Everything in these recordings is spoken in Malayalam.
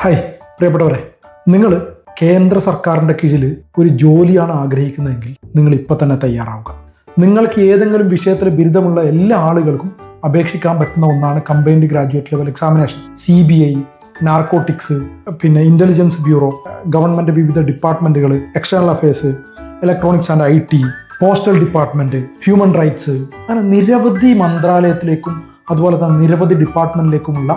ഹായ് പ്രിയപ്പെട്ടവരെ, നിങ്ങൾ കേന്ദ്ര സർക്കാരിൻ്റെ കീഴിൽ ഒരു ജോലിയാണ് ആഗ്രഹിക്കുന്നതെങ്കിൽ നിങ്ങൾ ഇപ്പം തന്നെ തയ്യാറാവുക. നിങ്ങൾക്ക് ഏതെങ്കിലും വിഷയത്തിൽ ബിരുദമുള്ള എല്ലാ ആളുകൾക്കും അപേക്ഷിക്കാൻ പറ്റുന്ന ഒന്നാണ് combined graduate level examination. CBI, narcotics, പിന്നെ ഇൻ്റലിജൻസ് ബ്യൂറോ, ഗവൺമെൻറ് വിവിധ ഡിപ്പാർട്ട്മെൻറ്റുകൾ, external affairs, electronics and IT, postal department, human rights, അങ്ങനെ നിരവധി മന്ത്രാലയത്തിലേക്കും അതുപോലെ തന്നെ നിരവധി ഡിപ്പാർട്ട്മെൻറ്റിലേക്കുമുള്ള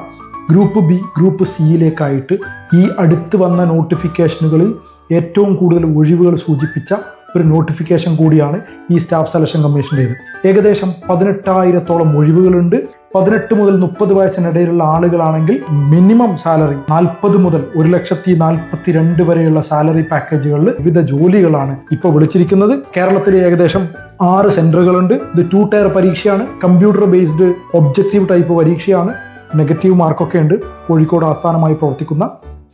ഗ്രൂപ്പ് B, ഗ്രൂപ്പ് Cയിലേക്കായിട്ട് ഈ അടുത്ത് വന്ന നോട്ടിഫിക്കേഷനുകളിൽ ഏറ്റവും കൂടുതൽ ഒഴിവുകൾ സൂചിപ്പിച്ച ഒരു നോട്ടിഫിക്കേഷൻ കൂടിയാണ് ഈ സ്റ്റാഫ് സെലക്ഷൻ കമ്മീഷൻ്റേത്. ഏകദേശം 18,000-ഓളം ഒഴിവുകളുണ്ട്. 18 മുതൽ 30 വയസ്സിനിടയിലുള്ള ആളുകളാണെങ്കിൽ മിനിമം സാലറി 40 മുതൽ 1,42,000 വരെയുള്ള സാലറി പാക്കേജുകളിൽ വിവിധ ജോലികളാണ് ഇപ്പോൾ വിളിച്ചിരിക്കുന്നത്. കേരളത്തിൽ ഏകദേശം 6 സെന്ററുകളുണ്ട്. ഇത് 2 ടയർ പരീക്ഷയാണ്. കമ്പ്യൂട്ടർ ബേസ്ഡ് ഒബ്ജക്റ്റീവ് ടൈപ്പ് പരീക്ഷയാണ്. നെഗറ്റീവ് മാർക്കൊക്കെ ഉണ്ട്. കോഴിക്കോട് ആസ്ഥാനമായി പ്രവർത്തിക്കുന്ന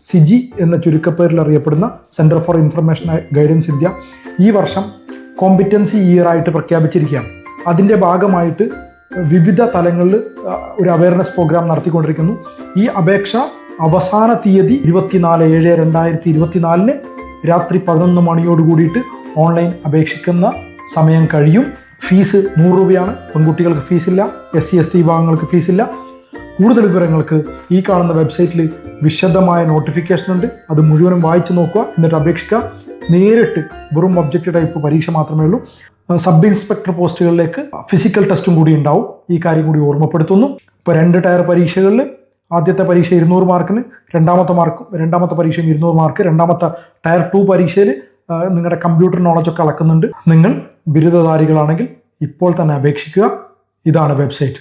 സിജി എന്ന ചുരുക്കപ്പേരിൽ അറിയപ്പെടുന്ന centre for information guidance India ഈ വർഷം കോമ്പിറ്റൻസി ഇയർ ആയിട്ട് പ്രഖ്യാപിച്ചിരിക്കുകയാണ്. അതിൻ്റെ ഭാഗമായിട്ട് വിവിധ തലങ്ങളിൽ ഒരു അവയർനെസ് പ്രോഗ്രാം നടത്തിക്കൊണ്ടിരിക്കുന്നു. ഈ അപേക്ഷ അവസാന തീയതി 24/7/2024 രാത്രി 11 മണിയോട് കൂടിയിട്ട് ഓൺലൈൻ അപേക്ഷിക്കുന്ന സമയം കഴിയും. ഫീസ് 100 രൂപയാണ്. പെൺകുട്ടികൾക്ക് ഫീസില്ല, SC/ST വിഭാഗങ്ങൾക്ക് ഫീസില്ല. കൂടുതൽ വിവരങ്ങൾക്ക് ഈ കാണുന്ന വെബ്സൈറ്റിൽ വിശദമായ നോട്ടിഫിക്കേഷൻ ഉണ്ട്. അത് മുഴുവനും വായിച്ചു നോക്കുക, എന്നിട്ട് അപേക്ഷിക്കുക. നേരിട്ട് വെറും ഒബ്ജക്റ്റീവ് ടൈപ്പ് പരീക്ഷ മാത്രമേ ഉള്ളൂ. സബ് ഇൻസ്പെക്ടർ പോസ്റ്റുകളിലേക്ക് ഫിസിക്കൽ ടെസ്റ്റും കൂടി ഉണ്ടാവും. ഈ കാര്യം കൂടി ഓർമ്മപ്പെടുത്തുന്നു. ഇപ്പോൾ 2 ടയർ പരീക്ഷകളിൽ ആദ്യത്തെ പരീക്ഷ 200 മാർക്കിന്, രണ്ടാമത്തെ പരീക്ഷയും 200 മാർക്ക്. രണ്ടാമത്തെ ടയർ 2 പരീക്ഷയിൽ നിങ്ങളുടെ കമ്പ്യൂട്ടർ നോളജൊക്കെ അളക്കുന്നുണ്ട്. നിങ്ങൾ ബിരുദധാരികളാണെങ്കിൽ ഇപ്പോൾ തന്നെ അപേക്ഷിക്കുക. ഇതാണ് വെബ്സൈറ്റ്.